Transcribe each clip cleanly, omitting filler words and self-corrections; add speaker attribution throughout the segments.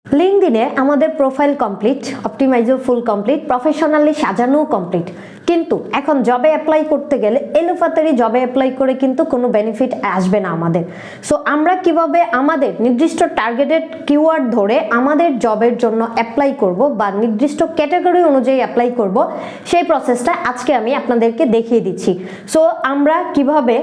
Speaker 1: লিঙ্কডইনে আমাদের profile complete, অপটিমাইজও full complete, professionally সাজানোও কমপ্লিট, কিন্তু এখন জবে অ্যাপ্লাই করতে গেলে এলোপাতাড়ি জবে অ্যাপ্লাই করে কিন্তু কোনো বেনিফিট আসবে না আমাদের। সো আমরা কিভাবে আমাদের নির্দিষ্ট টার্গেটেড কিওয়ার্ড ধরে আমাদের জবের জন্য অ্যাপ্লাই করব বা নির্দিষ্ট ক্যাটাগরি অনুযায়ী অ্যাপ্লাই করব, সেই প্রসেসটা আজকে আমি আপনাদেরকে দেখিয়ে দিচ্ছি। সো আমরা কিভাবে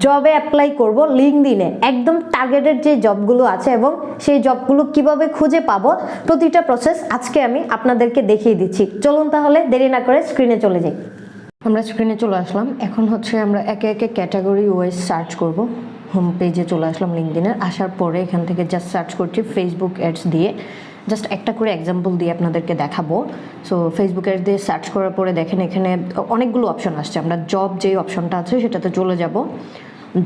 Speaker 1: জবে অ্যাপ্লাই করব লিঙ্কডইনে, একদম টার্গেটেড যে জবগুলো আছে এবং সেই জবগুলো কিভাবে খুঁজে পাবো, প্রতিটা প্রসেস আজকে আমি আপনাদেরকে দেখিয়ে দিচ্ছি। চলুন তাহলে দেরি না করে স্ক্রিনে চলে যাই। আমরা স্ক্রিনে চলে আসলাম। এখন হচ্ছে আমরা একে একে ক্যাটাগরি ওয়াইজ সার্চ করব। হোম পেজে চলে আসলাম লিঙ্কডইনের। আসার পরে এখান থেকে জাস্ট সার্চ করছি ফেসবুক অ্যাডস দিয়ে। জাস্ট একটা করে এক্সাম্পল দিয়ে আপনাদেরকে দেখাবো। সো ফেসবুক অ্যাডস দিয়ে সার্চ করার পরে দেখেন এখানে অনেকগুলো অপশন আসছে। আমরা জব যেই অপশনটা আছে সেটাতে চলে যাব।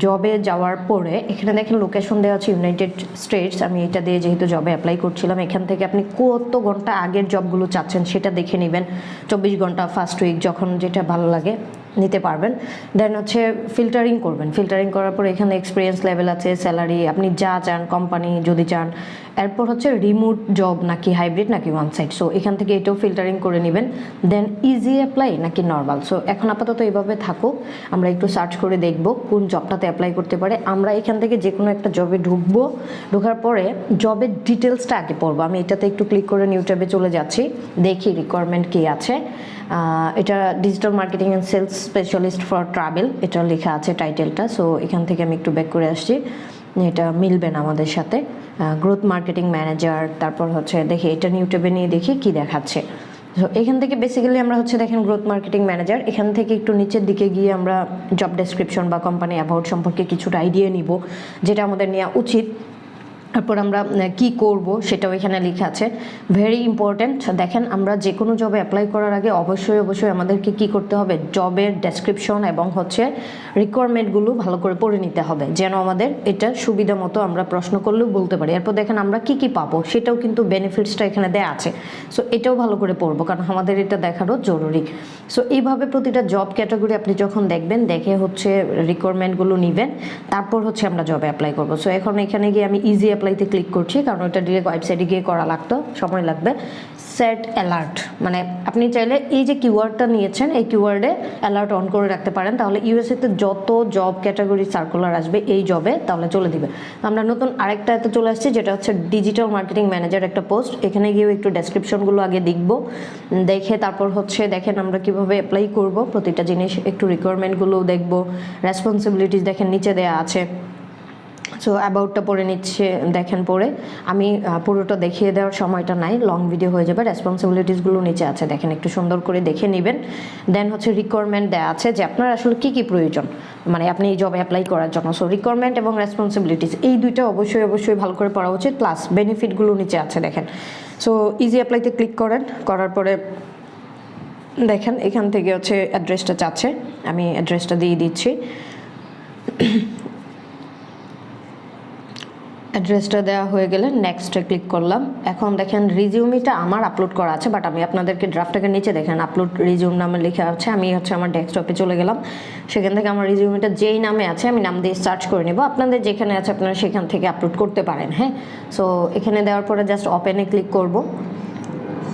Speaker 1: জবে যাওয়ার পরে এখানে দেখেন লোকেশন দেওয়া আছে ইউনাইটেড স্টেটস। আমি এটা দিয়ে যেহেতু জবে অ্যাপ্লাই করছিলাম, এখান থেকে আপনি কত ঘন্টা আগের জবগুলো চাচ্ছেন সেটা দেখে নেবেন। 24 ঘন্টা, ফার্স্ট উইক, যখন যেটা ভালো লাগে নিতে পারবেন। দেন হচ্ছে ফিল্টারিং করবেন। ফিল্টারিং করার পর এখানে এক্সপিরিয়েন্স লেভেল আছে, স্যালারি, আপনি যা চান, কোম্পানি যদি চান, এরপর হচ্ছে রিমোট জব নাকি হাইব্রিড নাকি ওয়ান সাইড। সো এখান থেকে এটাও ফিল্টারিং করে নেবেন। দেন ইজি অ্যাপ্লাই নাকি নর্মাল। সো এখন আপাতত এইভাবে থাকুক, আমরা একটু সার্চ করে দেখব কোন জবটাতে অ্যাপ্লাই করতে পারে। আমরা এখান থেকে যে কোনো একটা জবে ঢুকবো, ঢোকার পরে জবের ডিটেলসটা আগে পড়বো। আমি এটাতে একটু ক্লিক করে নিউ ট্যাবে চলে যাচ্ছি, দেখি রিকোয়ারমেন্ট কী আছে। এটা digital marketing and sales specialist for travel, এটা লেখা আছে টাইটেলটা। সো এখান থেকে আমি একটু ব্যাক করে আসছি, এটা মিলবে না আমাদের সাথে। গ্রোথ মার্কেটিং ম্যানেজার, তারপর হচ্ছে দেখি এটা নিউ ট্যাবে নিয়ে দেখি কি দেখাচ্ছে। সো এখান থেকে বেসিক্যালি আমরা হচ্ছে দেখেন গ্রোথ মার্কেটিং ম্যানেজার। এখান থেকে একটু নিচের দিকে গিয়ে আমরা জব ডেসক্রিপশন বা কোম্পানি অ্যাবাউট সম্পর্কে কিছুটা আইডিয়া নিব, যেটা আমাদের নেওয়া উচিত। তারপর আমরা কি করব সেটাও এখানে লেখা আছে। ভেরি ইম্পর্ট্যান্ট, দেখেন আমরা যে কোনো জবে অ্যাপ্লাই করার আগে অবশ্যই আমাদেরকে কি করতে হবে, জবের ডেসক্রিপশন এবং হচ্ছে রিকোয়ারমেন্টগুলো ভালো করে পড়ে নিতে হবে, যেন আমাদের এটা সুবিধা মতো আমরা প্রশ্ন করলেও বলতে পারি। এরপর দেখেন আমরা কি পাবো সেটাও কিন্তু বেনিফিটসটা এখানে দেওয়া আছে। সো এটাও ভালো করে পড়বো, কারণ আমাদের এটা দেখারও জরুরি। সো এইভাবে প্রতিটা জব ক্যাটাগরি আপনি যখন দেখবেন, দেখে হচ্ছে রিকোয়ারমেন্টগুলো নেবেন, তারপর হচ্ছে আমরা জবে অ্যাপ্লাই করবো। সো এখন এখানে গিয়ে আমি ইজি অ্যাপ্লাইতে ক্লিক করছি, কারণ ওটা ডিরেক্ট ওয়েবসাইটে গিয়ে করা লাগতো, সময় লাগবে। সেট অ্যালার্ট, মানে আপনি চাইলে এই যে কিওয়ার্ডটা নিয়েছেন এই কিওয়ার্ডে অ্যালার্ট অন করে রাখতে পারেন, তাহলে ইউএসএতে যত জব ক্যাটাগরি সার্কুলার আসবে এই জবে তাহলে চলে দিবে। আমরা নতুন আরেকটা এতে চলে আসছি, যেটা হচ্ছে ডিজিটাল মার্কেটিং ম্যানেজার একটা পোস্ট। এখানে গিয়েও একটু ডেসক্রিপশনগুলো আগে দেখব, দেখে তারপর হচ্ছে দেখেন আমরা কিভাবে অ্যাপ্লাই করব, প্রতিটা জিনিস একটু রিকোয়ারমেন্টগুলো দেখব। রেসপন্সিবিলিটিস দেখেন নিচে দেওয়া আছে। সো অ্যাবাউটটা পড়ে নিচ্ছে, দেখেন পড়ে আমি পুরোটা দেখিয়ে দেওয়ার সময়টা নাই, লং ভিডিও হয়ে যাবে। রেসপন্সিবিলিটিসগুলো নিচে আছে, দেখেন একটু সুন্দর করে দেখে নেবেন। দেন হচ্ছে রিকোয়ারমেন্ট দেওয়া আছে যে আপনার আসলে কী প্রয়োজন, মানে আপনি এই জবে অ্যাপ্লাই করার জন্য। সো রিকোয়ারমেন্ট এবং রেসপন্সিবিলিটিস এই দুইটা অবশ্যই ভালো করে পড়া উচিত, প্লাস বেনিফিটগুলো নিচে আছে দেখেন। সো ইজি অ্যাপ্লাইতে ক্লিক করেন, করার পরে দেখেন এখান থেকে হচ্ছে অ্যাড্রেসটা চাচ্ছে, আমি অ্যাড্রেসটা দিয়ে দিচ্ছি। অ্যাড্রেসটা দেওয়া হয়ে গেলে নেক্সটে ক্লিক করলাম। এখন দেখেন রিজিউমিটা আমার আপলোড করা আছে, বাট আমি আপনাদেরকে ড্রাফটটাকে নিচে দেখেন আপলোড রিজিউম নামে লেখা আছে। আমি হচ্ছে আমার ডেস্কটপে চলে গেলাম, সেখান থেকে আমার রিজিউমিটা যেই নামে আছে আমি নাম দিয়ে সার্চ করে নেব। আপনাদের যেখানে আছে আপনারা সেখান থেকে আপলোড করতে পারেন। হ্যাঁ, সো এখানে দেওয়ার পরে জাস্ট ওপেনে ক্লিক করব।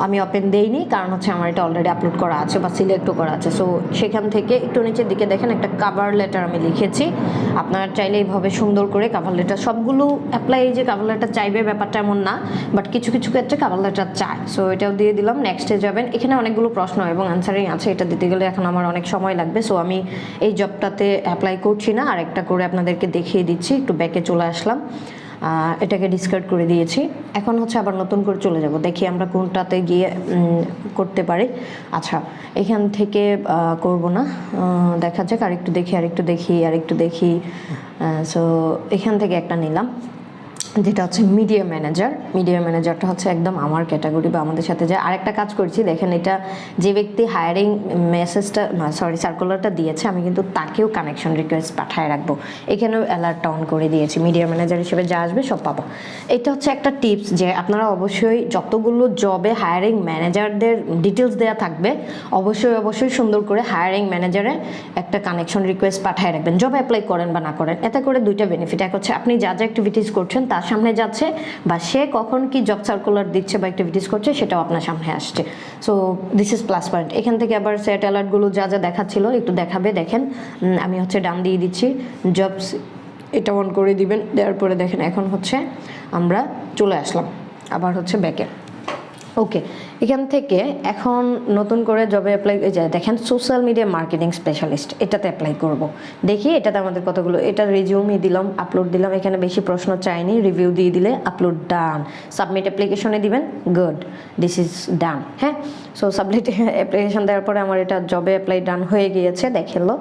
Speaker 1: আমি ওপেন দেইনি, কারণ হচ্ছে আমার এটা অলরেডি আপলোড করা আছে বা সিলেক্টও করা আছে। সো সেখান থেকে একটু নিচের দিকে দেখেন একটা কাভার লেটার আমি লিখেছি। আপনারা চাইলে এইভাবে সুন্দর করে কাভার লেটার, সবগুলো অ্যাপ্লাই যে কাভার লেটার চাইবে ব্যাপারটা এমন না, বাট কিছু ক্ষেত্রে কাভার লেটার চায়। সো এটাও দিয়ে দিলাম। নেক্সটে যাবেন, এখানে অনেকগুলো প্রশ্ন এবং অ্যান্সারিং আছে, এটা দিতে গেলে এখন আমার অনেক সময় লাগবে। সো আমি এই জবটাতে অ্যাপ্লাই করছি না, আর একটা করে আপনাদেরকে দেখিয়ে দিচ্ছি। একটু ব্যাকে চলে আসলাম, এটাকে ডিসকার্ড করে দিয়েছি। এখন হচ্ছে আবার নতুন করে চলে যাব, দেখি আমরা কোনটাতে গিয়ে করতে পারি। আচ্ছা, এখান থেকে করব না, দেখা যাক, আরেকটু দেখি। সো এখান থেকে একটা নিলাম, যেটা হচ্ছে মিডিয়া ম্যানেজারটা হচ্ছে একদম আমার ক্যাটাগরি বা আমাদের সাথে যায়। আরেকটা কাজ করছি, দেখেন এটা যে ব্যক্তি হায়ারিং মেসেজটা সার্কুলারটা দিয়েছে, আমি কিন্তু তাকেও কানেকশন রিকোয়েস্ট পাঠায় রাখবো। এখানেও অ্যালার্ট অন করে দিয়েছি, মিডিয়া ম্যানেজার হিসেবে যা আসবে সব পাবো। এটা হচ্ছে একটা টিপস যে আপনারা অবশ্যই যতগুলো জবে হায়ারিং ম্যানেজারদের ডিটেলস দেওয়া থাকবে, অবশ্যই সুন্দর করে হায়ারিং ম্যানেজারে একটা কানেকশন রিকোয়েস্ট পাঠায় রাখবেন, জবে অ্যাপ্লাই করেন বা না করেন। এতে করে দুইটা বেনিফিট, এক হচ্ছে আপনি যা অ্যাক্টিভিটিস করছেন তার সামনে যাচ্ছে, বা সে কখন কি জব সার্কুলার দিচ্ছে বা অ্যাক্টিভিটিস করছে সেটাও আপনার সামনে আসছে। So this is plus point. এখান থেকে আবার সেট অ্যালার্টগুলো যা যা দেখাচ্ছিল একটু দেখাবে, দেখেন আমি হচ্ছে ডান দিয়ে দিচ্ছি, জবস এটা অন করে দিবেন, দেওয়ার পরে দেখেন এখন হচ্ছে আমরা চলে আসলাম আবার হচ্ছে ব্যাকে। ওকে, এখান থেকে এখন নতুন করে জবে অ্যাপ্লাই, দেখেন সোশ্যাল মিডিয়া মার্কেটিং স্পেশালিস্ট, এটাতে অ্যাপ্লাই করব। দেখি এটাতে আমাদের কতগুলো, এটা রিজিউমই দিলাম, আপলোড দিলাম, এখানে বেশি প্রশ্ন চাইনি, রিভিউ দিয়ে দিলে আপলোড ডান, সাবমিট অ্যাপ্লিকেশনে দিবেন, গুড, দিস ইজ ডান। হ্যাঁ, সো সাবমিট অ্যাপ্লিকেশন দেওয়ার পরে আমার এটা জবে অ্যাপ্লাই ডান হয়ে গিয়েছে দেখালো।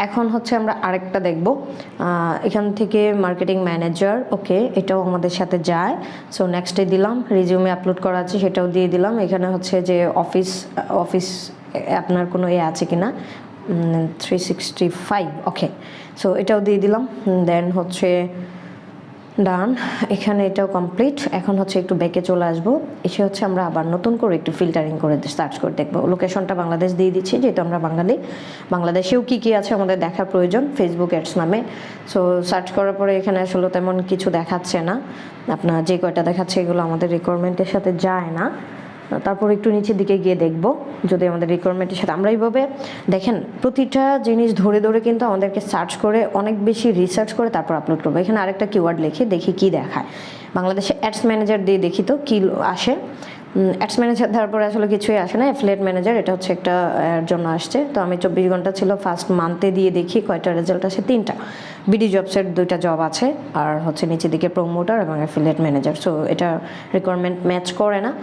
Speaker 1: এখন হচ্ছে আমরা আরেকটা দেখব, এখান থেকে মার্কেটিং ম্যানেজার, ওকে এটাও আমাদের সাথে যায়। সো নেক্সটে দিলাম, রিজিউমে আপলোড করা আছে সেটাও দিয়ে দিলাম। এখানে হচ্ছে যে অফিস আপনার কোনো আছে কিনা 365, ওকে, সো এটাও দিয়ে দিলাম। দেন হচ্ছে ডান, এখানে এটাও কমপ্লিট। এখন হচ্ছে একটু ব্যাকে চলে আসবো, এসে হচ্ছে আমরা আবার নতুন করে একটু ফিল্টারিং করে সার্চ করে দেখবো। লোকেশনটা বাংলাদেশ দিয়ে দিচ্ছি, যেহেতু আমরা বাঙালি, বাংলাদেশেও কী কী আছে আমাদের দেখার প্রয়োজন, ফেসবুক অ্যাডস নামে। সো সার্চ করার পরে এখানে আসলে তেমন কিছু দেখাচ্ছে না, আপনার যে কয়টা দেখাচ্ছে এগুলো আমাদের রিকোয়ারমেন্টের সাথে যায় না। তারপর একটু নিচের দিকে গিয়ে দেখব যদি আমাদের রিকোয়ারমেন্টের সাথে, আমরা এইভাবে দেখেন প্রতিটা জিনিস ধরে ধরে কিন্তু আমাদেরকে সার্চ করে অনেক বেশি রিসার্চ করে তারপর আপলোড করবো। এখানে আরেকটা কিওয়ার্ড লিখে দেখি কি দেখায়, বাংলাদেশে অ্যাডস ম্যানেজার দিয়ে দেখি তো কি আসে। অ্যাডস ম্যানেজার দেওয়ার পরে আসলে কিছুই আসে না, অ্যাফিলিয়েট ম্যানেজার এটা হচ্ছে একটা এর জন্য আসছে। তো আমি 24 ঘন্টা ছিল ফার্স্ট মান্থে দিয়ে দেখি কয়টা রেজাল্ট আসে, 3টা। বিডি জবসের 2টা জব আছে, আর হচ্ছে নিচের দিকে প্রমোটার এবং অ্যাফিলিয়েট ম্যানেজার। সো এটা রিকোয়ারমেন্ট ম্যাচ করে না,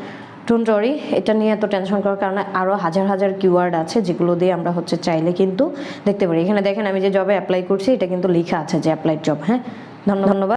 Speaker 1: ডোন্ট ওয়ারি, এটা নিয়ে এত টেনশন করার কারণে আরও হাজার হাজার কিওয়ার্ড আছে যেগুলো দিয়ে আমরা হচ্ছে চাইলে কিন্তু দেখতে পারি। এখানে দেখেন আমি যে জবে অ্যাপ্লাই করছি এটা কিন্তু লেখা আছে যে অ্যাপ্লাইড জব। হ্যাঁ, ধন্যবাদ।